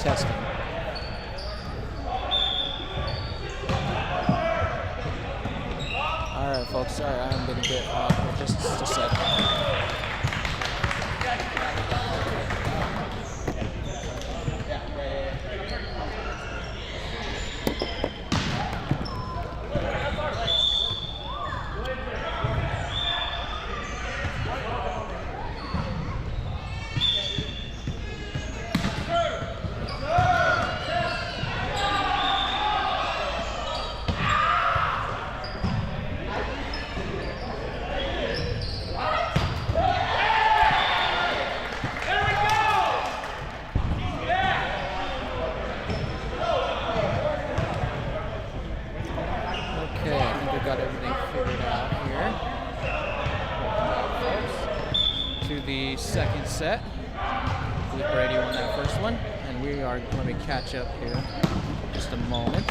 testing. All right, folks. Sorry, I'm going to get off for just a second. Second set. Brady won that first one, and we are going to catch up here in just a moment.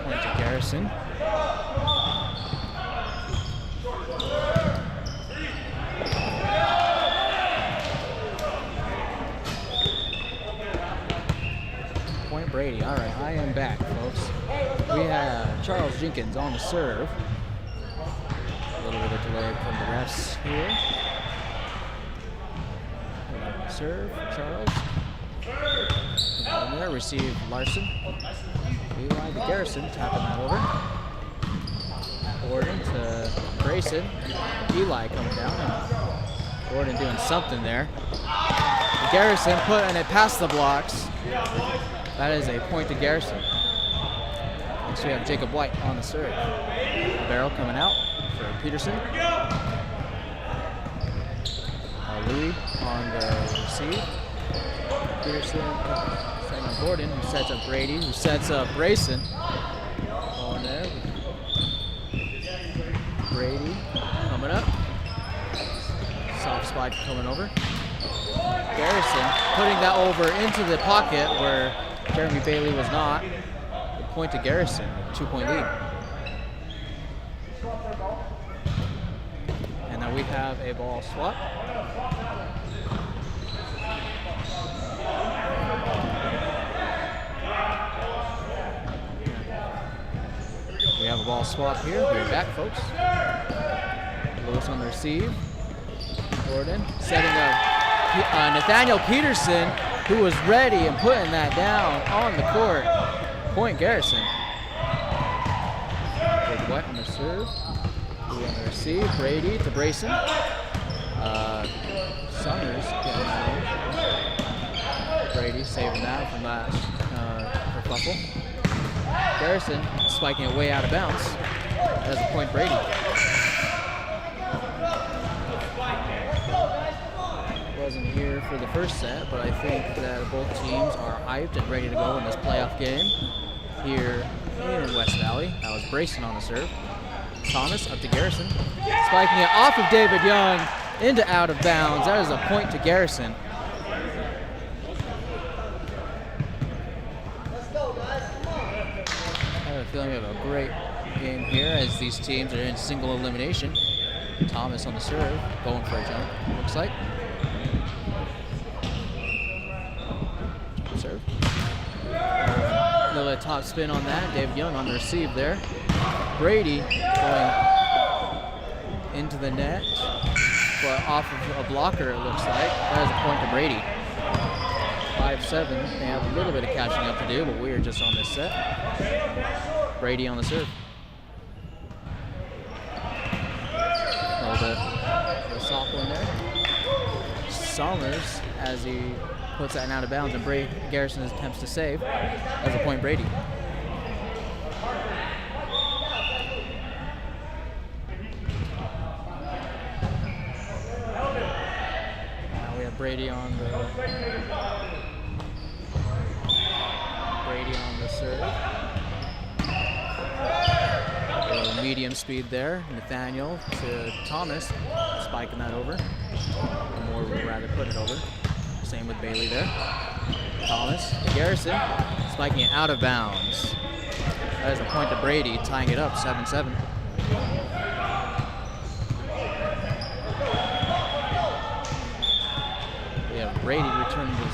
Point to Garrison. Point Brady. All right, I am back, folks. We have Charles Jenkins on the serve. A little bit of delay from the refs here. Serve, Charles. In there, receive Larson. Eli to Garrison, tapping that over. Gordon to Grayson. Eli coming down. And Gordon doing something there. Garrison putting it past the blocks. That is a point to Garrison. Next we have Jacob White on the serve. Barrel coming out for Peterson. Louis on the receive. Peterson setting up Gordon, who sets up Brady, who sets up Grayson. On there. Brady coming up. Soft spot coming over. Garrison putting that over into the pocket where Jeremy Bailey was not. The point to Garrison, 2-point lead. And then we have a ball swap. We have a ball swap here. We're back, folks. Lewis on the receive. Gordon setting up Nathaniel Peterson, who was ready and putting that down on the court. Point Garrison. Jacob White on the serve. Louis on the receive. Brady to Brayson. Summers getting that in. Brady saving that from that kerfuffle. Garrison spiking it way out of bounds. That's a point Brady. Wasn't here for the first set, but I think that both teams are hyped and ready to go in this playoff game here in West Valley. That was Brayson on the serve. Thomas up to Garrison. Spiking it off of David Young into out of bounds. That is a point to Garrison. I have a feeling we have a great game here as these teams are in single elimination. Thomas on the serve, going for a jump, looks like. Serve. Little top spin on that. David Young on the receive there. Brady going into the net, but off of a blocker it looks like. That is a point to Brady. 5-7. They have a little bit of catching up to do, but we are just on this set. Brady on the serve. A little bit of a soft one there. Summers as he puts that out of bounds, and Garrison attempts to save. That's a point Brady. Now we have Brady on the serve. Medium speed there. Nathaniel to Thomas, spiking that over. Or would rather put it over. Same with Bailey there. Thomas to Garrison, spiking it out of bounds. That is a point to Brady, tying it up 7-7.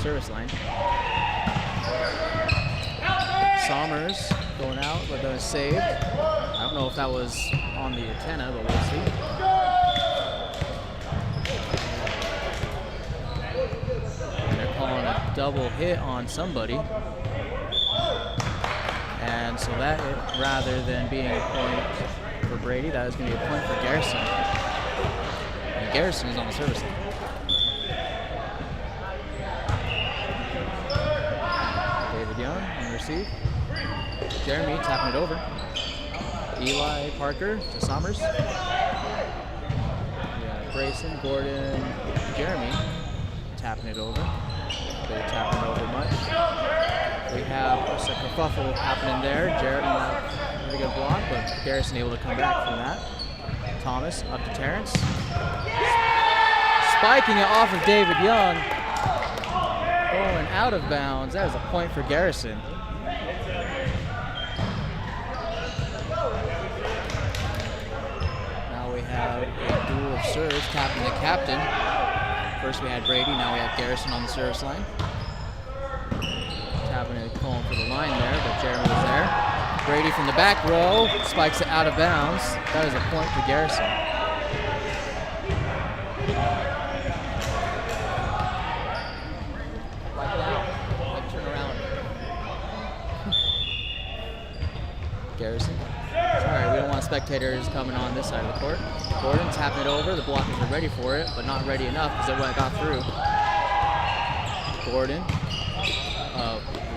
service line. Sommers going out, but that was saved. I don't know if that was on the antenna, but we'll see. And they're calling a double hit on somebody. And so that, rather than being a point for Brady, that is going to be a point for Garrison. And Garrison is on the service line. David Young on the receive. Jeremy tapping it over. Eli Parker to Sommers. Yeah, Grayson, Gordon, Jeremy tapping it over. They're tapping it over much. We have a kerfuffle happening there. Jared on that really good block, but Garrison able to come back from that. Thomas up to Terrence. Spiking it off of David Young. Going out of bounds. That is a point for Garrison. Now we have a duel of serves, tapping the captain. First we had Brady, now we have Garrison on the service line. Tapping it, calling for the line there, but Jeremy was there. Brady from the back row, spikes it out of bounds. That is a point to Garrison. Garrison. Sorry, we don't want spectators coming on this side of the court. Gordon tapping it over. The blockers are ready for it, but not ready enough because it got through. Gordon,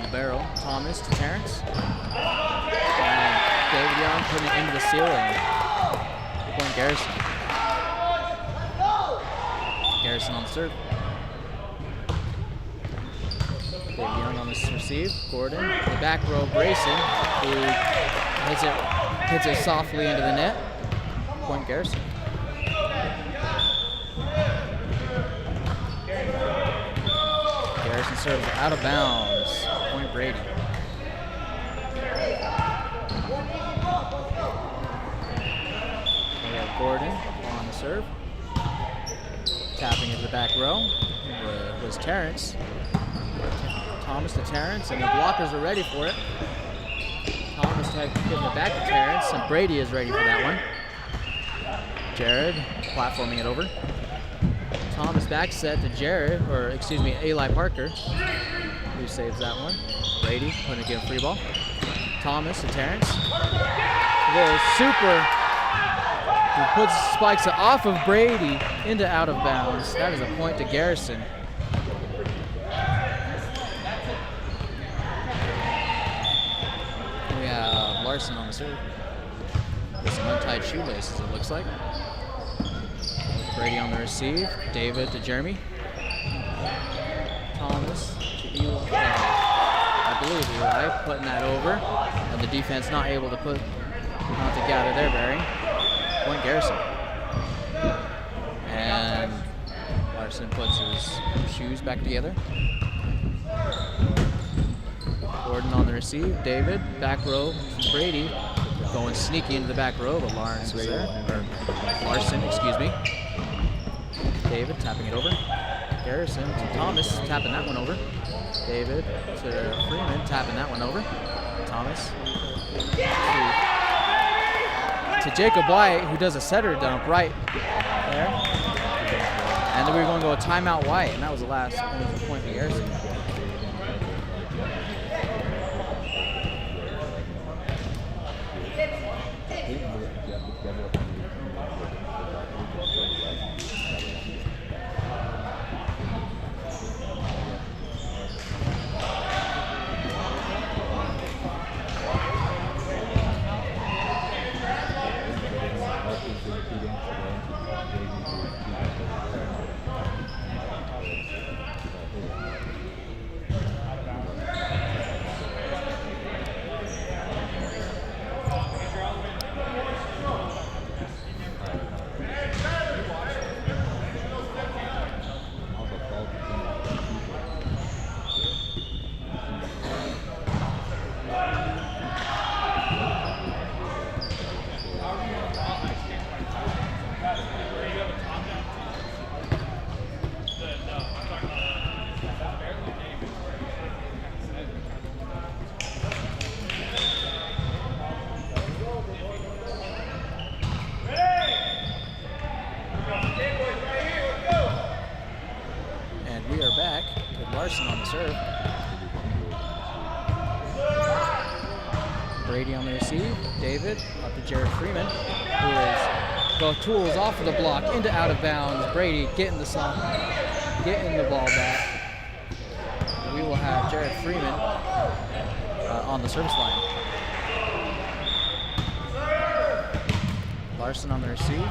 libero, Thomas to Terrence. And David Young putting it into the ceiling. Good point, Garrison. Garrison on the serve. David Young on the receive. Gordon, the back row, Grayson, who hits it softly into the net. Point Garrison. Garrison serves out of bounds. Point Brady. We have Gordon on the serve. Tapping into the back row was Terrence. Thomas to Terrence, and the blockers are ready for it. Thomas giving it back to Terrence, and Brady is ready for that one. Jared platforming it over. Thomas back set to Jared, or excuse me, Eli Parker, who saves that one. Brady putting it in free ball. Thomas to Terrence. The super, who spikes it off of Brady into out of bounds. That is a point to Garrison. Larson on the serve. With some untied shoelaces, it looks like. Brady on the receive. David to Jeremy. Thomas to Eli. I believe Eli putting that over. And the defense not able to get out of their bearing. Point Garrison. And Larson puts his shoes back together. Gordon on the receive. David, back row, Brady, going sneaky into the back row, but Lawrence was there. Or Larson, excuse me. David tapping it over. Garrison to Thomas, tapping that one over. David to Freeman, tapping that one over. Thomas to Jacob White, who does a setter dump right there. And then we were going to go a timeout White, and that was the last point for Garrison. Garrison on the serve. Brady on the receive. David up to Jared Freeman, who is both tools off of the block into out of bounds. Brady getting the ball back. We will have Jared Freeman on the service line. Larson on the receive.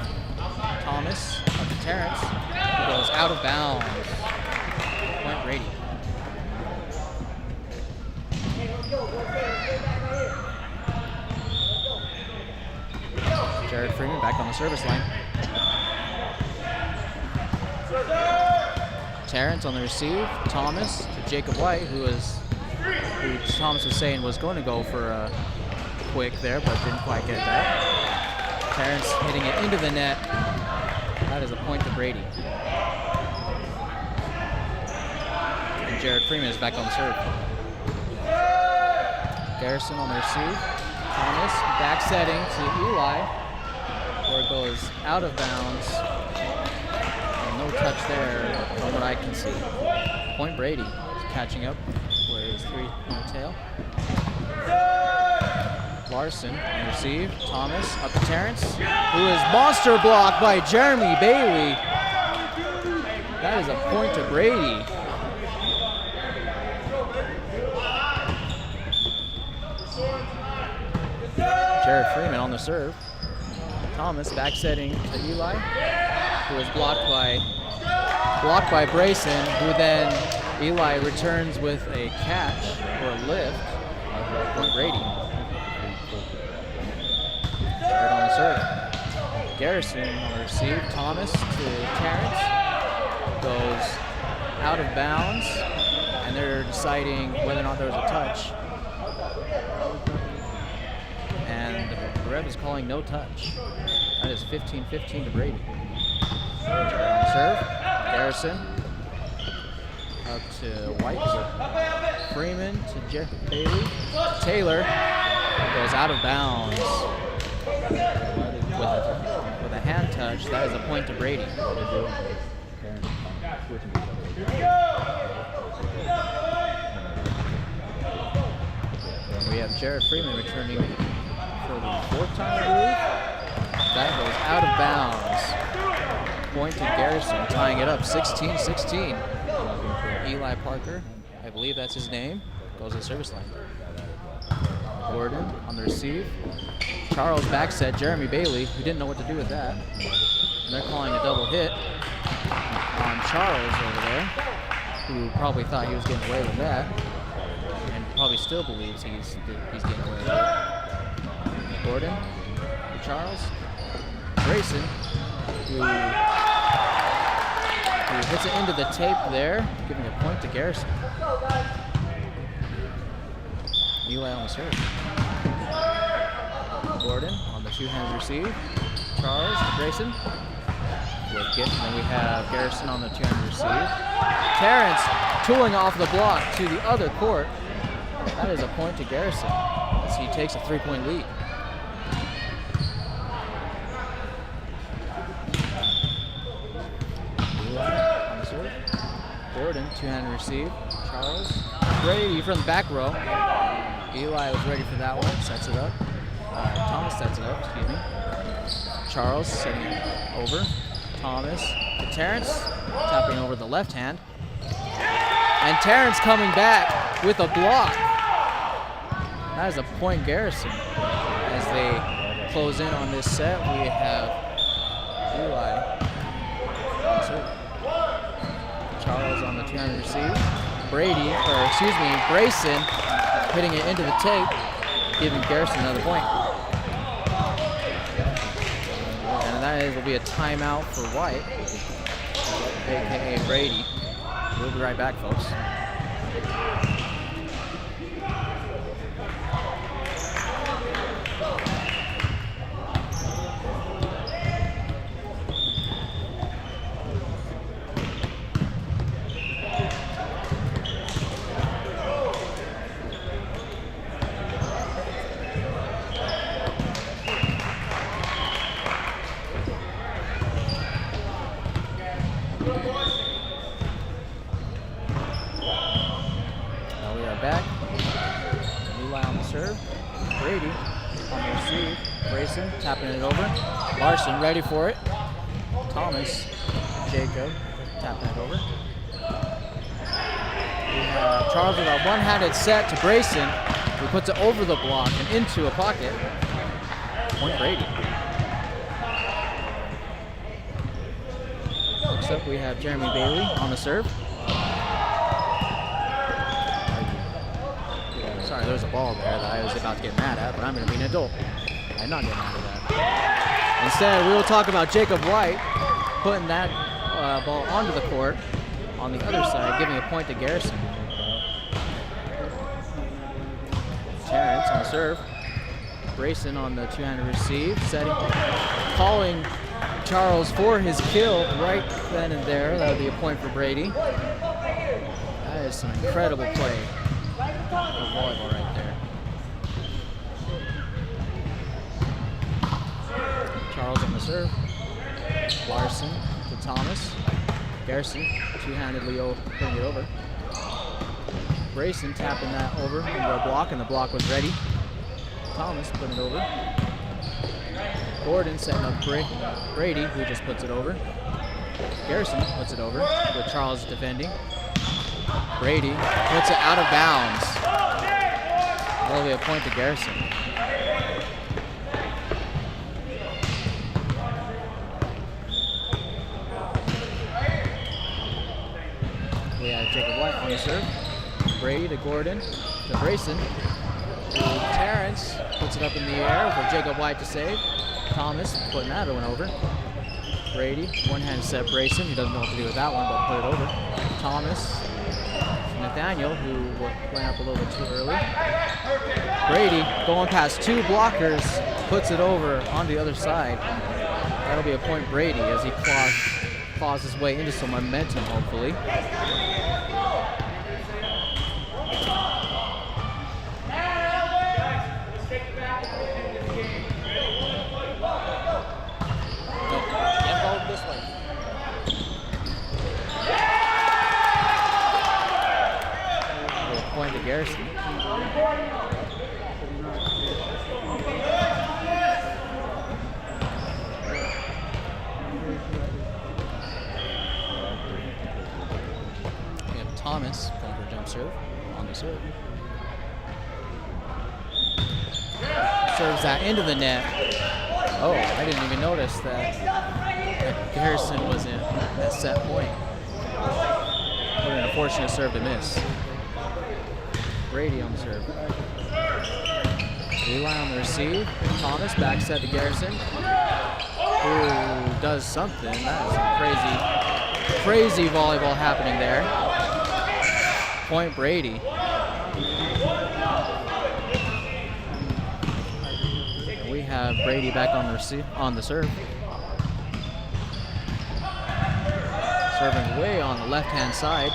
Thomas up to Terrence, who goes out of bounds. Point Brady. Jared Freeman back on the service line. Terrence on the receive. Thomas to Jacob White, who Thomas was saying was going to go for a quick there, but didn't quite get that. Terrence hitting it into the net. That is a point to Brady. And Jared Freeman is back on the serve. Garrison on the receive. Thomas back setting to Eli, where it goes out of bounds. And no touch there from what I can see. Point Brady catching up where his 3-point tail. Larson on receive. Thomas up to Terrence, who is monster blocked by Jeremy Bailey. That is a point to Brady. Jared Freeman on the serve. Thomas back setting to Eli, who is blocked by Brayson, who then Eli returns with a catch or a lift. Point Brady. Right on the serve. Garrison on the receive. Thomas to Terrence. Goes out of bounds, and they're deciding whether or not there was a touch. And the ref is calling no touch. That is 15-15 to Brady. Serve. Garrison up to White. Freeman to Bailey. Taylor goes out of bounds with a hand touch. That is a point to Brady. We have Jared Freeman returning for the 4th time, I believe. That goes out of bounds. Point to Garrison, tying it up 16-16. Eli Parker, I believe that's his name, goes to the service line. Gordon on the receive. Charles back set Jeremy Bailey, who didn't know what to do with that. And they're calling a double hit on Charles over there, who probably thought he was getting away with that, and probably still believes he's getting away with it. Gordon to Charles. Grayson, who hits it into the tape there, giving a point to Garrison. Eli on the serve. Gordon on the two-hand receive. Charles to Grayson. And then we have Garrison on the two-hand receive. Terrence tooling off the block to the other court. That is a point to Garrison as he takes a 3-point lead. Gordon, two-hand receive. Charles. Brady from the back row. Eli was ready for that one. Sets it up. Thomas sets it up, excuse me. Charles setting it over. Thomas to Terrence. Tapping over the left hand. And Terrence coming back with a block. That is a point Garrison. As they close in on this set, we have Eli. Charles on the two-hand receive. Grayson hitting it into the tape, giving Garrison another point. And that will be a timeout for White, aka Brady. We'll be right back, folks. Garrison, tapping it over. Larson ready for it. Thomas, Jacob, tapping it over. We have Charles with a one-handed set to Grayson, who puts it over the block and into a pocket. Point Brady. Next up, we have Jeremy Bailey on the serve. Sorry, there was a ball there that I was about to get mad at, but I'm going to be an adult. I'm not getting mad at that. Instead, we will talk about Jacob White putting that ball onto the court on the other side, giving a point to Garrison. Terrence on the serve. Grayson on the two-handed receive, calling Charles for his kill right then and there. That would be a point for Brady. That is some incredible play of volleyball right there. Charles on the serve. Larson to Thomas. Garrison two-handedly putting it over. Grayson tapping that over into a block, and the block was ready. Thomas putting it over. Gordon setting up Brady, who just puts it over. Garrison puts it over with Charles defending. Brady puts it out of bounds. That'll be a point to Garrison. We have Jacob White on the serve. Brady to Gordon to Grayson. To Terrence, puts it up in the air for Jacob White to save. Thomas putting that one over. Brady, one-handed set Grayson. He doesn't know what to do with that one, but put it over. Thomas, Nathaniel, who went up a little bit too early. Brady going past two blockers, puts it over on the other side. That'll be a point Brady as he claws his way into some momentum, hopefully. Point to Garrison. We have Thomas going for a jump serve on the serve. Serves that into the net. Oh, I didn't even notice that Garrison was in that set point. What an unfortunate serve to miss. Brady on the serve. Eli on the receive. Thomas back set to Garrison, who does something. That is some crazy volleyball happening there. Point Brady. And we have Brady back on the serve. Serving way on the left-hand side.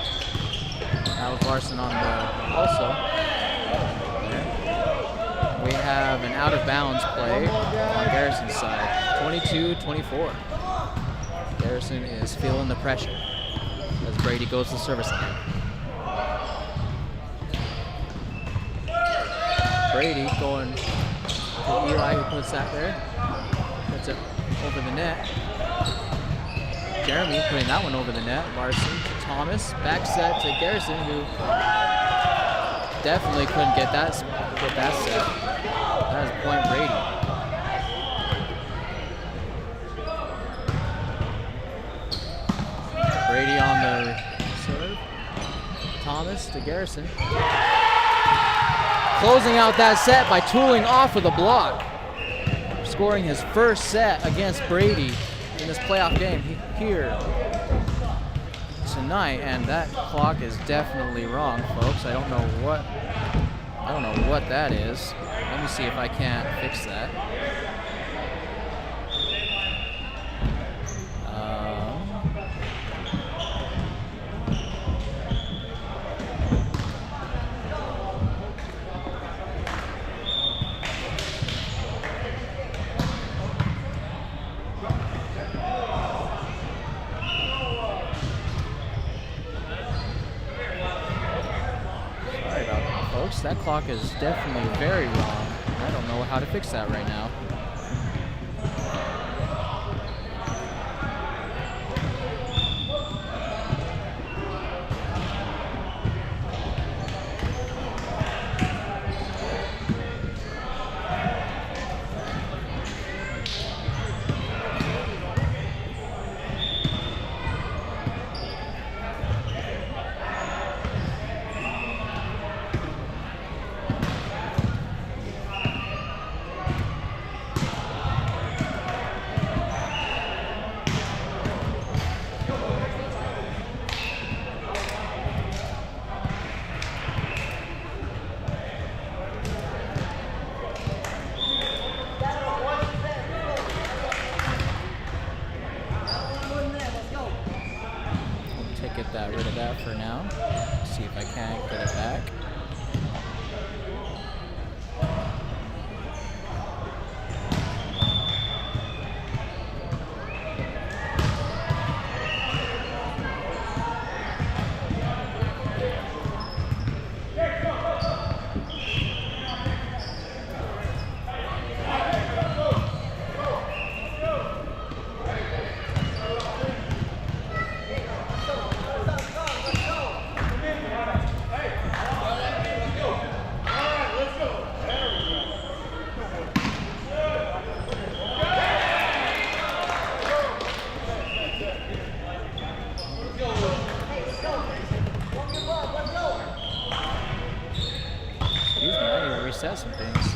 That was Larson on the also. We have an out-of-bounds play on Garrison's side. 22-24. Garrison is feeling the pressure as Brady goes to service line. Brady going to Eli, who puts that there. Puts it over the net. Jeremy putting that one over the net. Larson to Thomas. Back set to Garrison, who definitely couldn't get that set. That is point Brady. Brady on the serve. Thomas to Garrison. Closing out that set by tooling off with a block. Scoring his first set against Brady in this playoff game here tonight, and that clock is definitely wrong, folks. I don't know what that is. Let me see if I can't fix that. That clock is definitely very wrong. I don't know how to fix that right now. rid of that for now. See if I can't get it back. Reset some things.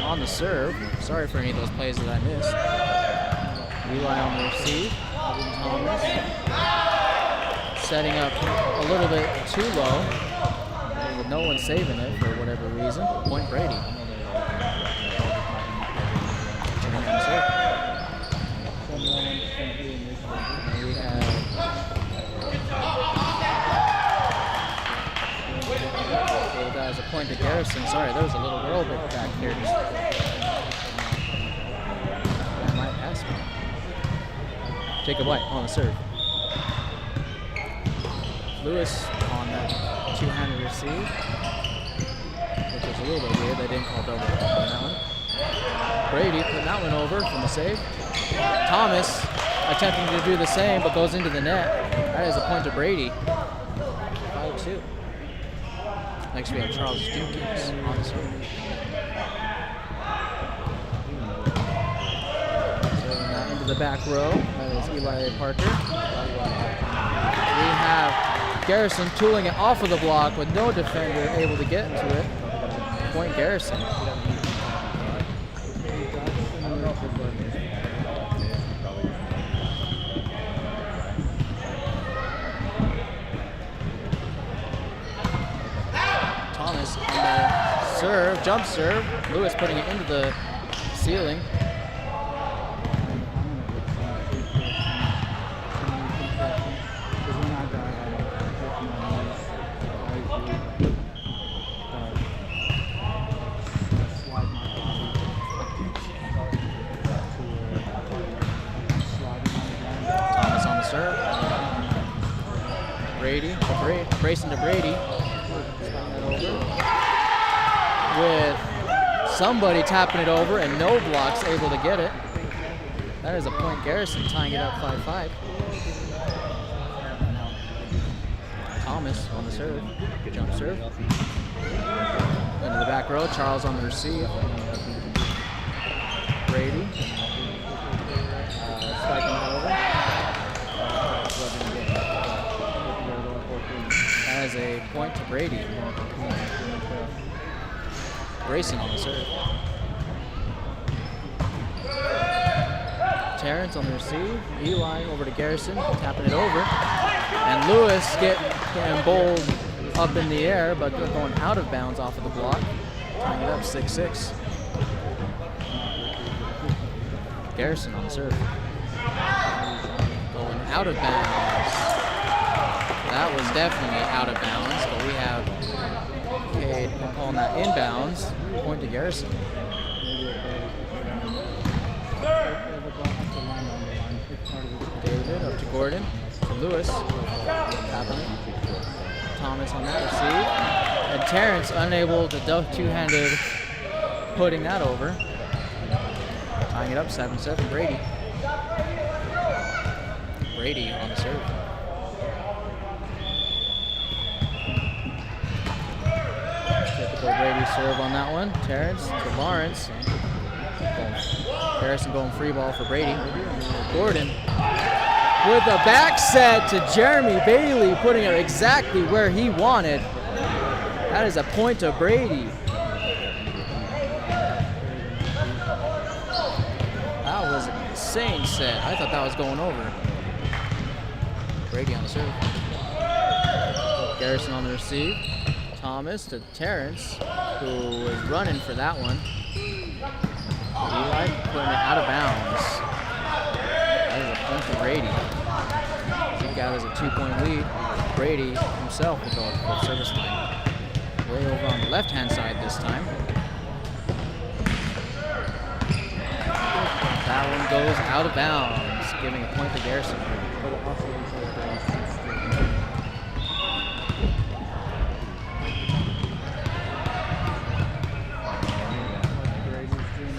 On the serve. Sorry for any of those plays that I missed. Eli on the receive. Thomas setting up a little bit too low with no one saving it for whatever reason. Point Brady. We have as a point to Garrison. Sorry, there was a little girl back here. That might pass me. Jacob White on the serve. Lewis on that two-handed receive, which was a little bit weird. They didn't call double on that one. Brady putting that one over from the save. Thomas attempting to do the same, but goes into the net. That is a point to Brady. 5-2. Next we have Charles Jenkins on the serve. Serving that into the back row. That is Eli Parker. We have Garrison tooling it off of the block with no defender able to get to it. Point Garrison. Thomas on the serve, jump serve. Lewis putting it into the ceiling. Thomas on the serve. Brady, Grayson to Brady. With somebody tapping it over and no blocks able to get it. That is a point Garrison, tying it up 5-5. Thomas on the serve, jump serve. Into the back row, Charles on the receive. Brady. Spiking it over. That is a point to Brady. Grayson on the serve. Terrence on the receive. Eli over to Garrison, tapping it over. And Lewis getting bowled up in the air, but going out of bounds off of the block. Tying it up 6-6. Garrison on the serve. Going out of bounds. That was definitely out of bounds, but we have Cade calling that inbounds. Point to Garrison. David up to Gordon. To Lewis. Thomas on that receive. And Terrence unable to two-handed putting that over. Tying it up 7-7. Brady. Brady on the serve. Typical Brady serve on that one. Terrence to Lawrence. Garrison going free ball for Brady. Gordon with a back set to Jeremy Bailey, putting it exactly where he wanted. That is a point to Brady. That was an insane set. I thought that was going over. Brady on the serve. Garrison on the receive. Thomas to Terrence, who was running for that one. Eli putting it out of bounds. That is a point to Brady. He gathers a 2-point lead. Brady himself will go to the service line. Way over on the left-hand side this time. That one goes out of bounds, giving a point to Garrison.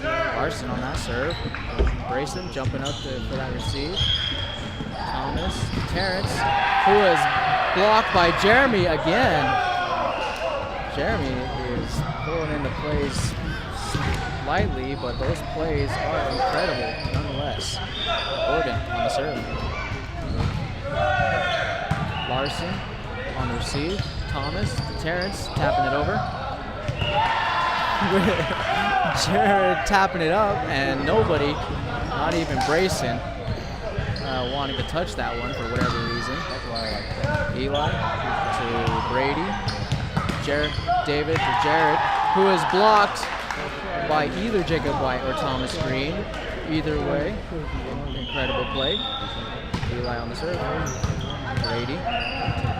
Garrison on that serve. Grayson jumping up for that receive. Thomas, Terrence, who is blocked by Jeremy again. Jeremy is pulling into plays lightly, but those plays are incredible nonetheless. Gordon on the serve. Larson on the receive. Thomas to Terrence, tapping it over. Jared tapping it up, and nobody, not even Brayson, wanting to touch that one for whatever reason. Eli to Brady. David to Jared, who is blocked by either Jacob White or Thomas Green. Either way, incredible play. Eli on the serve. Brady,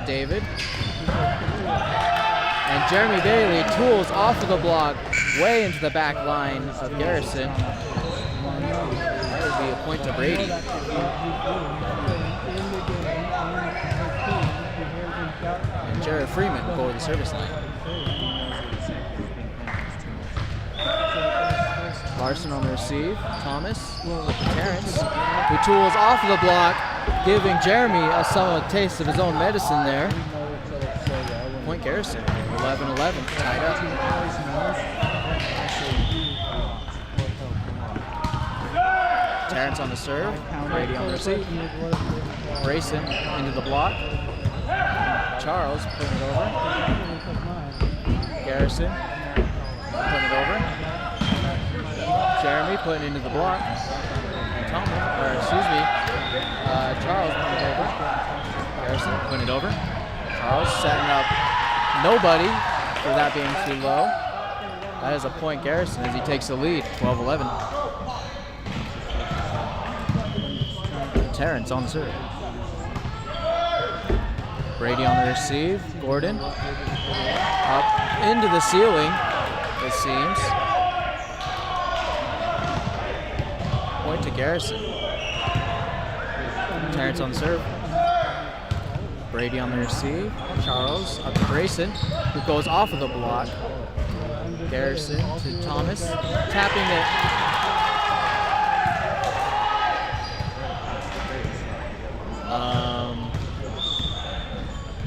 David. And Jeremy Bailey tools off of the block way into the back line of Garrison. That would be a point to Brady. And Jared Freeman will go to the service line. Larson on the receive. Thomas with Terrence, who tools off of the block, giving Jeremy a somewhat taste of his own medicine there. Point Garrison, 11-11, tied up. Terrence on the serve, Brady on the receive. Grayson into the block. Charles putting it over. Garrison putting it over. Jeremy putting it into the block. Charles putting it over. Garrison putting it over. Charles setting up nobody for that being too low. That is a point Garrison as he takes the lead, 12-11. Terrence on the serve. Brady on the receive. Gordon up into the ceiling, it seems. Point to Garrison. Terrence on the serve. Brady on the receive. Charles up to Grayson, who goes off of the block. Garrison to Thomas, tapping it.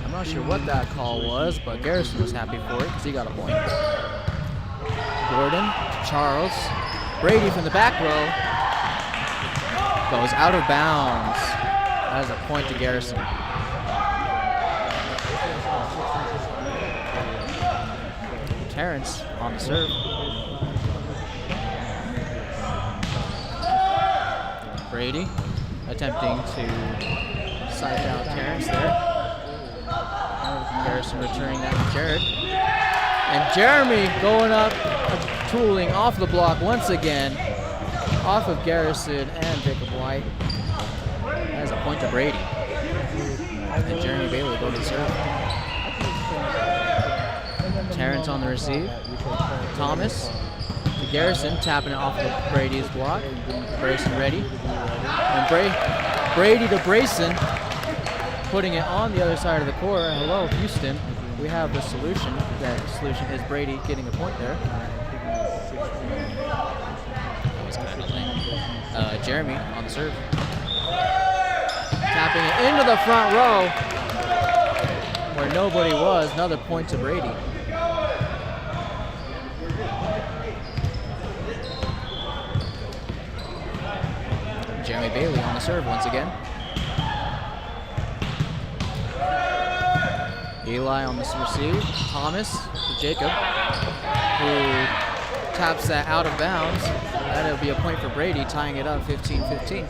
I'm not sure what that call was, but Garrison was happy for it because he got a point. Gordon to Charles. Brady from the back row goes out of bounds. That is a point to Garrison. Terrence on the serve. Brady attempting to side out Terrence there. Garrison returning that to Jared. And Jeremy going up, tooling off the block once again, off of Garrison and Jacob White. That is a point to Brady. And Jeremy Bailey will go to the serve. Terrence on the receive. Thomas to Garrison, tapping it off of Brady's block. Grayson ready. And Brady to Grayson, putting it on the other side of the court. Hello, Houston. We have the solution. That solution is Brady getting a point there. That was kind of lame. Jeremy on the serve. Tapping it into the front row where nobody was. Another point to Brady. Jeremy Bailey on the serve once again. Eli on the receive. Thomas to Jacob, who taps that out of bounds. That'll be a point for Brady, tying it up 15-15.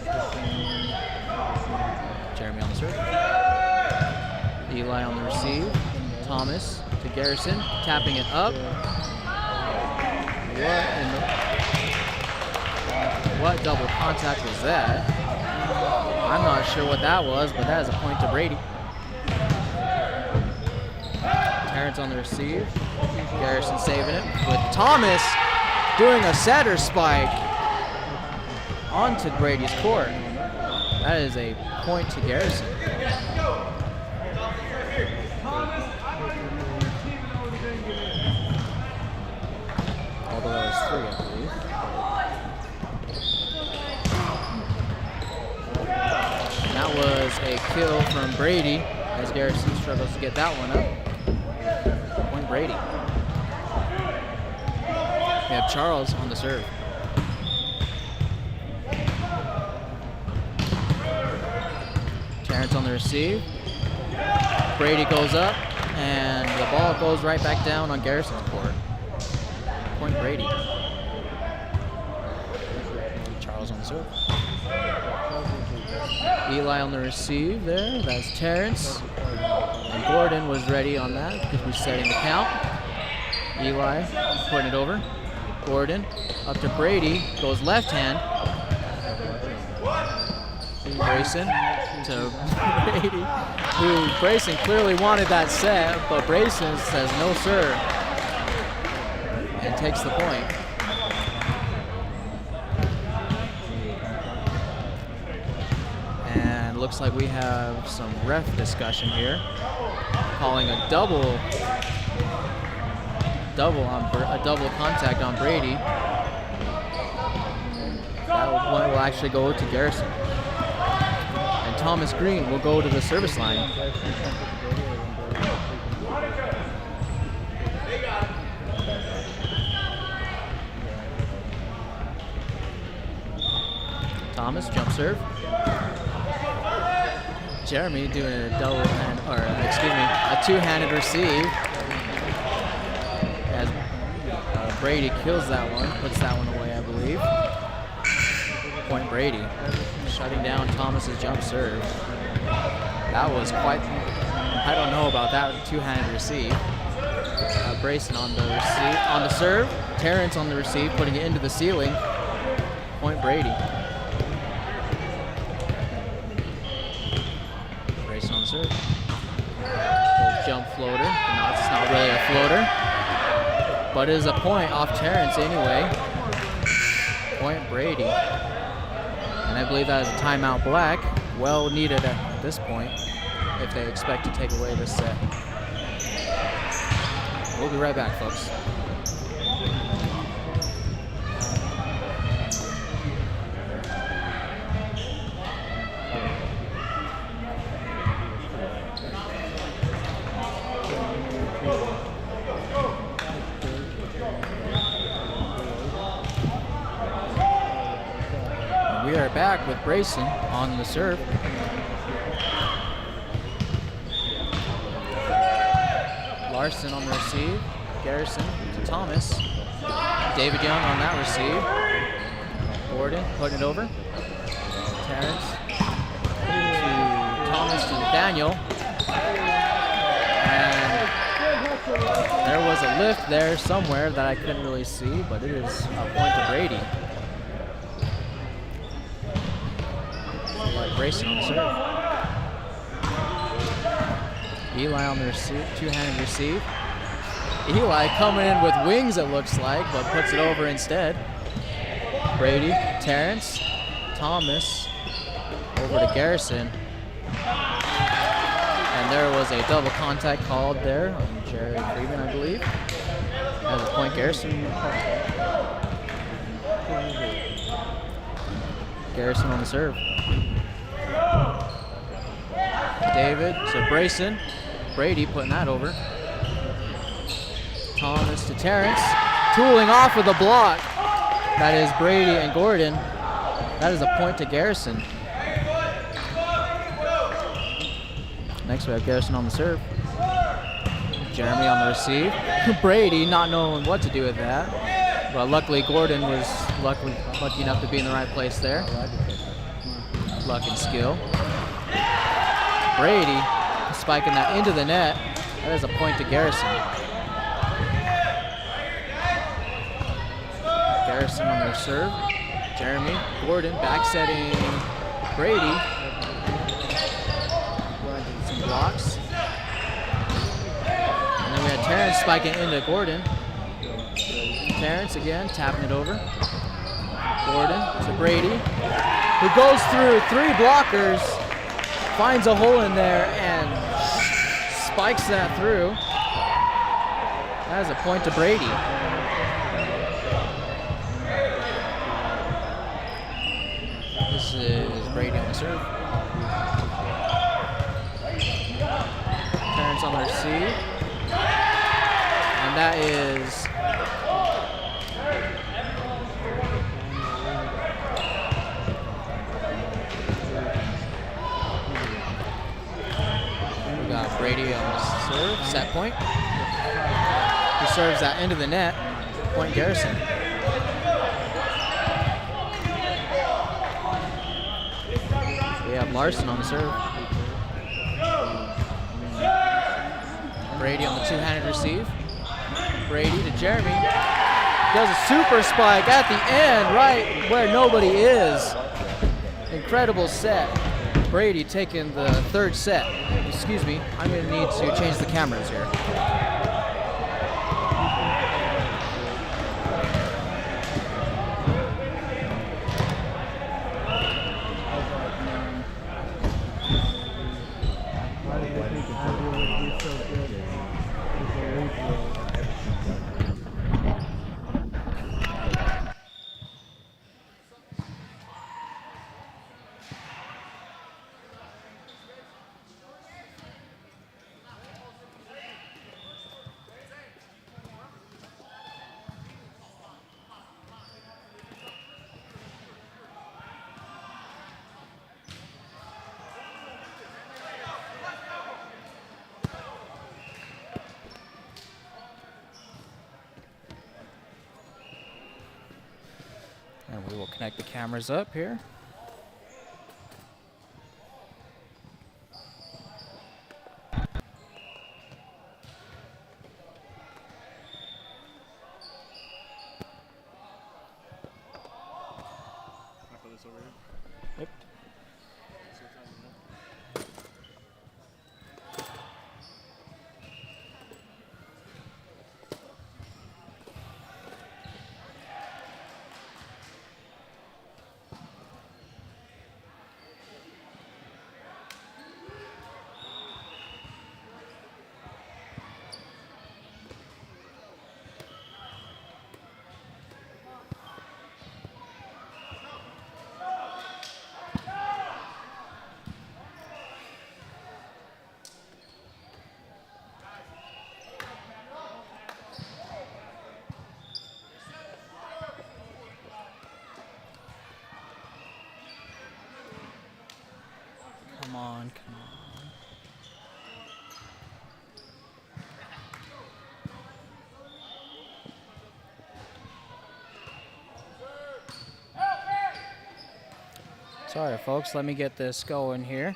Jeremy on the serve. Eli on the receive. Thomas to Garrison, tapping it up. What double contact was that? I'm not sure what that was, but that is a point to Brady. Terrence on the receive. Garrison saving it with Thomas doing a setter spike onto Brady's court. That is a point to Garrison. Although that was 3, I believe. And that was a kill from Brady as Garrison struggles to get that one up. Point Brady. We have Charles on the serve. Terrence on the receive. Brady goes up, and the ball goes right back down on Garrison's court. Point Brady. Charles on the serve. Eli on the receive there. That's Terrence. And Gordon was ready on that because we're setting the count. Eli putting it over. Gordon up to Brady. Goes left hand. Grayson to Brady, who Grayson clearly wanted that set, but Grayson says no sir and takes the point. And looks like we have some ref discussion here, calling a double contact on Brady. That one will actually go to Garrison. Thomas Green will go to the service line. Thomas, jump serve. Jeremy doing a a two-handed receive. As Brady kills that one, puts that one away, I believe. Point Brady. Shutting down Thomas's jump serve. That was quite, I don't know about that two-handed receive. Grayson on the serve. Terrence on the receive, putting it into the ceiling. Point Brady. Grayson on the serve. Little jump floater. No, it's not really a floater, but it is a point off Terrence anyway. Point Brady. And I believe that is a timeout black. Well needed at this point if they expect to take away this set. We'll be right back, folks. We are back with Grayson on the serve. Larson on the receive. Garrison to Thomas. David Young on that receive. Gordon putting it over. Terrence to Thomas to Daniel. And there was a lift there somewhere that I couldn't really see, but it is a point to Brady. Grayson on the serve. Eli on the receive, two-handed receive. Eli coming in with wings, it looks like, but puts it over instead. Brady, Terrence, Thomas, over to Garrison. And there was a double contact called there on Jerry Freeman, I believe. That was a point Garrison. Garrison on the serve. David to Grayson. Brady putting that over. Thomas to Terrence. Tooling off with a block. That is Brady and Gordon. That is a point to Garrison. Next we have Garrison on the serve. Jeremy on the receive. Brady not knowing what to do with that. But luckily Gordon was lucky enough to be in the right place there. Luck and skill. Brady spiking that into the net. That is a point to Garrison. Garrison on their serve. Jeremy, Gordon back setting Brady. Some blocks. And then we had Terrence spiking into Gordon. Terrence again, tapping it over. Gordon to Brady, who goes through 3 blockers, finds a hole in there and spikes that through. That is a point to Brady. This is Brady on the serve. Terrence on the receive. And that is Brady on the serve, set point. He serves that into the net, point Garrison. We have Larson on the serve. Brady on the two-handed receive. Brady to Jeremy. Does a super spike at the end, right where nobody is. Incredible set. Brady taking the 3rd set. Excuse me, I'm going to need to change the cameras here. And we will connect the cameras up here. Yep. Come on, come on. Sorry, folks, let me get this going here.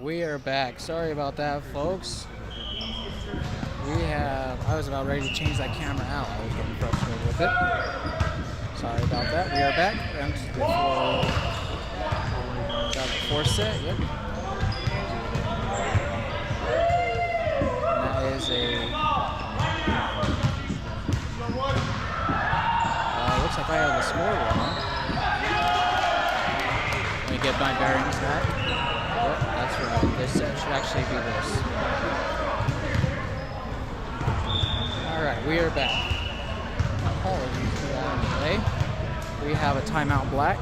we are back. Sorry about that, folks. I was about ready to change that camera out. I was getting frustrated with it. Sorry about that. We are back. Got the fourth set. Yep. And that is looks like I have the score wrong. Let me get my bearings back. Yep, that's right. This set should actually be this. Alright, we are back. Apologies for that delay. We have a timeout black.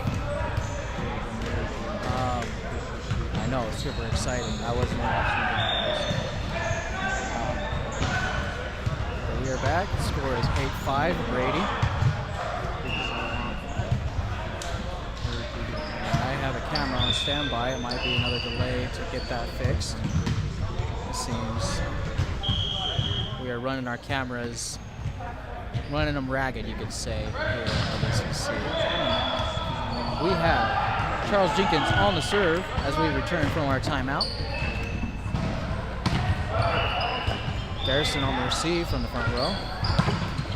I know, it's super exciting. I wasn't watching but we are back. The score is 8-5, Brady. Camera on standby. It might be another delay to get that fixed. It seems we are running our cameras, running them ragged, you could say, here at LDCC. We have Charles Jenkins on the serve as we return from our timeout. Garrison on the receive from the front row.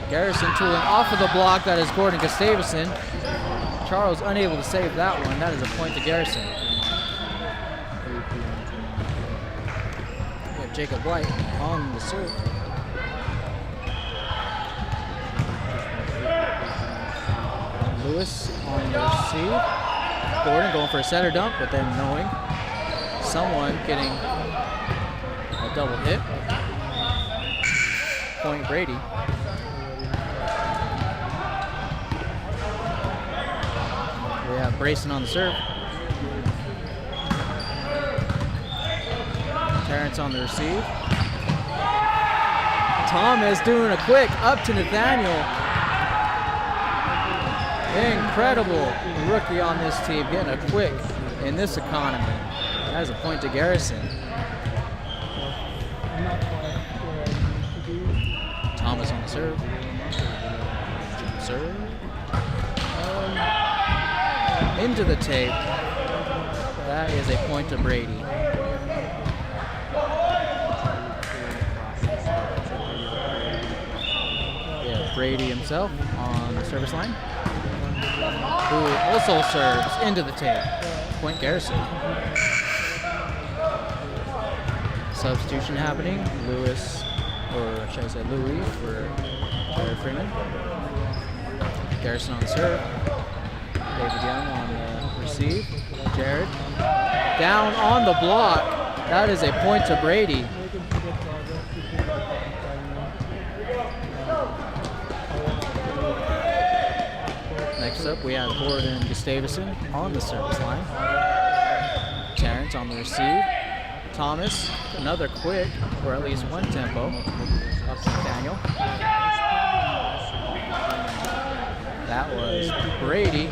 Garrison tooling off of the block. That is Gordon Gustavson. Charles unable to save that one. That is a point to Garrison. We have Jacob White on the serve. Lewis on the receive. Gordon going for a center dump, but then knowing someone getting a double hit. Point Brady. We have Grayson on the serve. Terrence on the receive. Thomas doing a quick up to Nathaniel. Incredible rookie on this team, getting a quick in this economy. That is a point to Garrison. Thomas on the serve. Serve. Into the tape. That is a point to Brady. Yeah, Brady himself on the service line, who also serves into the tape. Point Garrison. Substitution happening. Lewis, or should I say Louis, for Jared Freeman. Garrison on the serve. David Young on the receive. Jared down on the block. That is a point to Brady. Next up, we have Gordon Gustavson on the service line. Terrence on the receive. Thomas, another quick, or at least one tempo, up to Nathaniel. That was Brady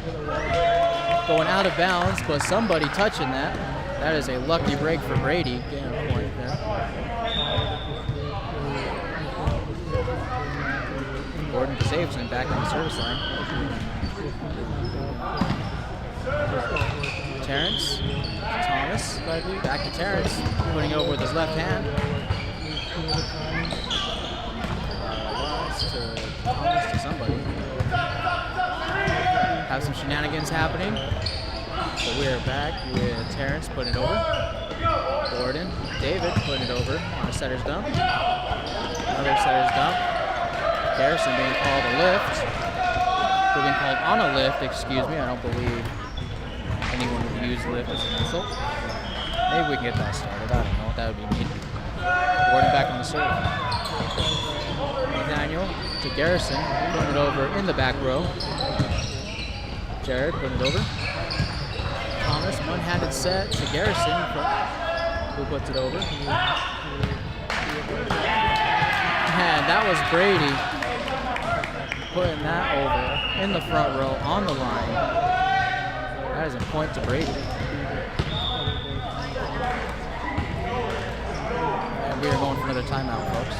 going out of bounds, but somebody touching that. That is a lucky break for Brady, getting a point there. Gordon Gustavson back on the service line. Terrence, Thomas, back to Terrence, putting it over with his left hand. Thomas to somebody. Have some shenanigans happening. So we are back with Terrence putting it over. Gordon, David putting it over on a setter's dump. Another setter's dump. Garrison being called a lift. We're being called on a lift, excuse me. I don't believe anyone would use lift as an insult. Maybe we can get that started. I don't know. That would be neat. Gordon back on the serve. Nathaniel to Garrison, putting it over in the back row. Jared putting it over. Thomas, one-handed set to Garrison, who puts it over. And that was Brady putting that over in the front row on the line. That is a point to Brady. And we are going for another timeout, folks.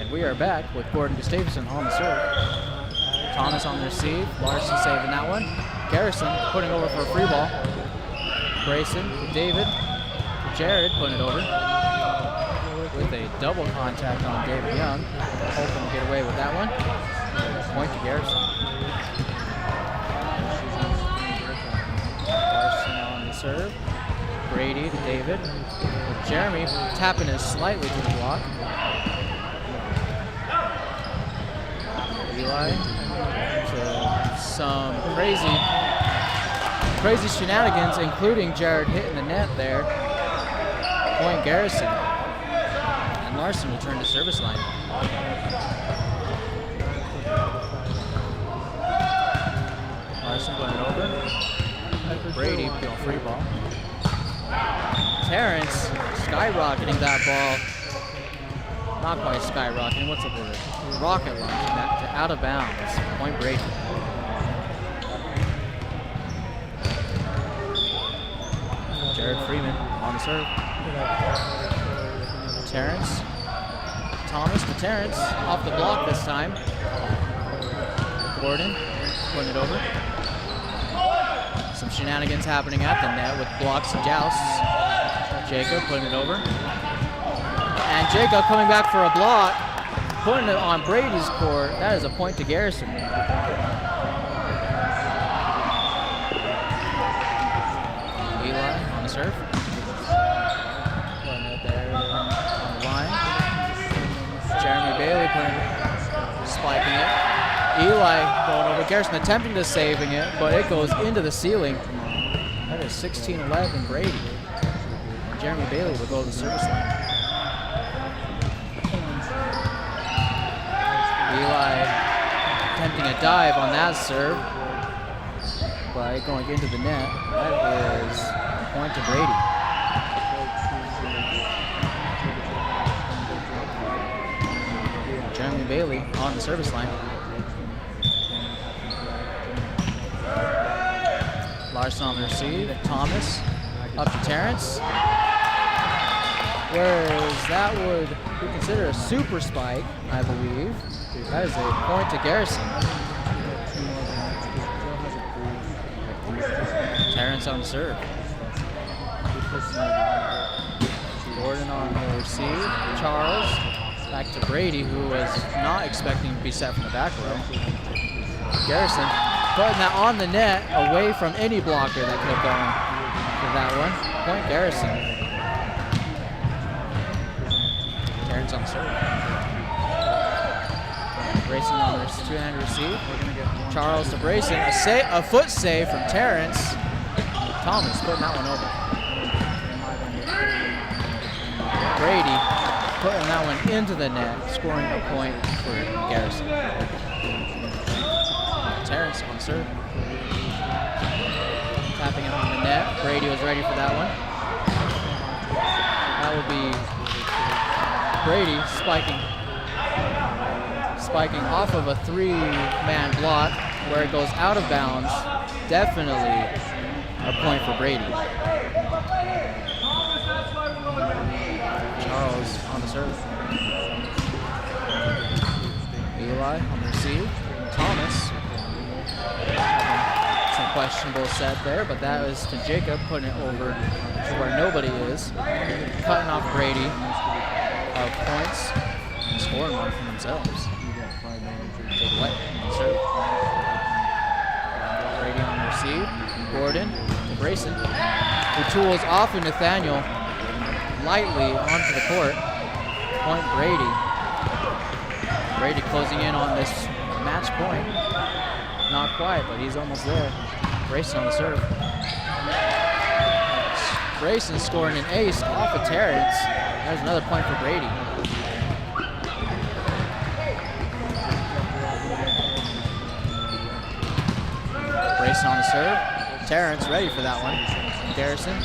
And we are back with Gordon Gustavson on the serve. Thomas on the receive. Larson saving that one. Garrison putting over for a free ball. Grayson to David. To Jared putting it over. With a double contact on David Young. Hoping to get away with that one. Point to Garrison. Garrison on the serve. Brady to David. Jeremy tapping it slightly to the block. Eli to some crazy shenanigans, including Jared hitting the net there. Point Garrison. And Larson will turn to service line. Larson putting it over. Brady, free ball. Terrence skyrocketing that ball. Not quite skyrocketing, what's the word? Rocket launching that to out of bounds. Point Brady. Jared Freeman on the serve. Terrence. Thomas to Terrence. Off the block this time. Gordon putting it over. Some shenanigans happening at the net with blocks and jousts. Jacob putting it over. And Jacob coming back for a block, putting it on Brady's court. That is a point to Garrison. Eli on the serve. Putting it there on the line. Jeremy Bailey spiking it. Eli going over. Garrison attempting to saving it, but it goes into the ceiling. That is 16-11 Brady. And Jeremy Bailey will go to the service line. Eli attempting a dive on that serve, but going into the net. That is a point to Brady. Jeremy Bailey on the service line. Larson on the receive. Thomas up to Terrence. Whereas that would be considered a super spike, I believe. That is a point to Garrison. Terrence on the serve. Gordon on the receive. Charles back to Brady, who was not expecting to be set from the back row. Garrison putting that on the net away from any blocker that could have gone for that one. Point Garrison. Terrence on the serve. Grayson on the two-handed receive. Charles to Grayson. A foot save from Terrence. Thomas putting that one over. Brady putting that one into the net, scoring a point for Garrison. Terrence on the serve. Tapping it on the net. Brady was ready for that one. That would be Brady spiking off of a three-man block where it goes out of bounds. Definitely a point for Brady. Charles on the serve. Eli on the receive. Thomas. Some questionable set there, but that was to Jacob, putting it over to where nobody is. Cutting off Brady of points and scoring one for themselves. Take away. Serve. Brady on the receive. Gordon to Grayson, who tools off of Nathaniel lightly onto the court. Point Brady. Brady closing in on this match point. Not quite, but he's almost there. Grayson on the serve. Grayson scoring an ace off of Terrence. There's another point for Brady. Grayson on the serve. Terrence ready for that one. Garrison.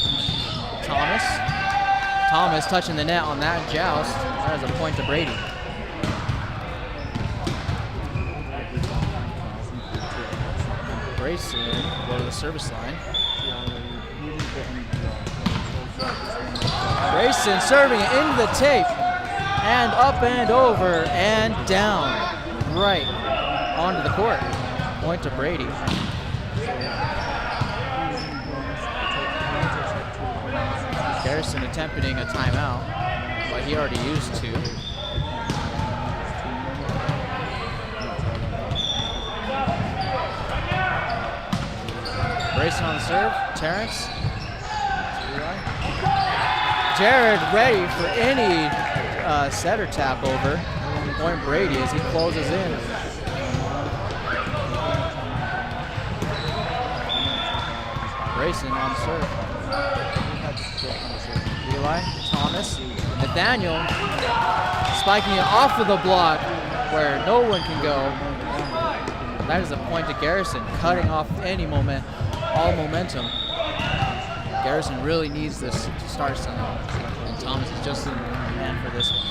Thomas touching the net on that joust. That is a point to Brady. Grayson go to the service line. Grayson serving it into the tape. and up and over and down, right onto the court. Point to Brady. Garrison attempting a timeout, but he already used 2. Grayson on the serve, Terrence. Jared ready for any setter tap over. Point Brady as he closes in. Grayson on the serve. Eli, Thomas, Nathaniel spiking it off of the block where no one can go. That is a point to Garrison, cutting off any all momentum. Garrison really needs this to start something, and Thomas is just in man for this one.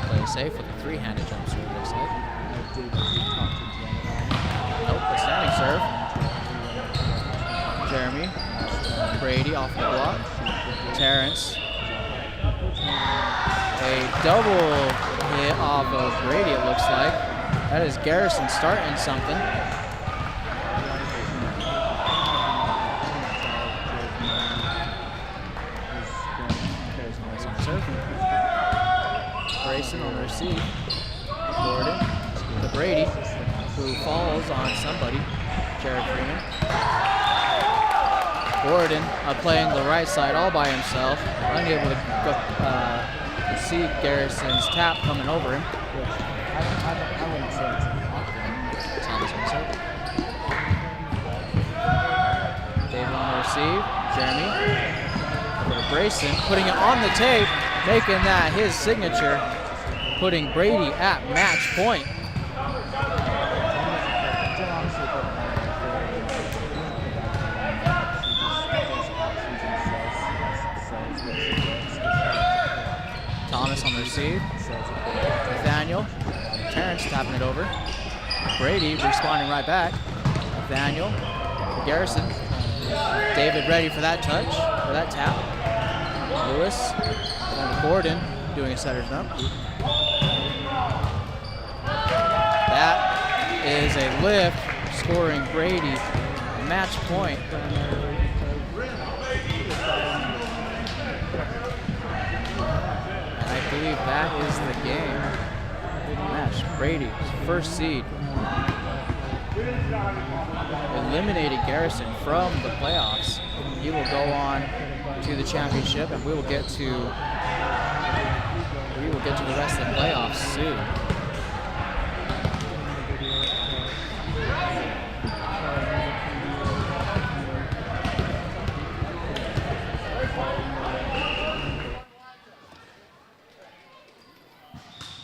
Play safe with a 3-handed jump serve, looks like. Nope, a standing serve. Jeremy, Brady off the block. Terrence. A double hit off of Brady, it looks like. That is Garrison starting something. Grayson on the receive. Gordon to Brady, who falls on somebody. Jared Freeman. Gordon playing the right side all by himself, unable to see Garrison's tap coming over him. Thomas on the serve. David on the receive. Jeremy over to Grayson, putting it on the tape, making that his signature, putting Brady at match point. Thomas on the receive. Nathaniel. Terrence tapping it over. Brady responding right back. Nathaniel. Garrison. David ready for that touch, for that tap. Lewis. Gordon doing a setter jump. That is a lift, scoring Brady match point. And I believe that is the game. Match. Brady's first seed. Eliminated Garrison from the playoffs. He will go on to the championship, and we will get to the rest of the playoffs soon.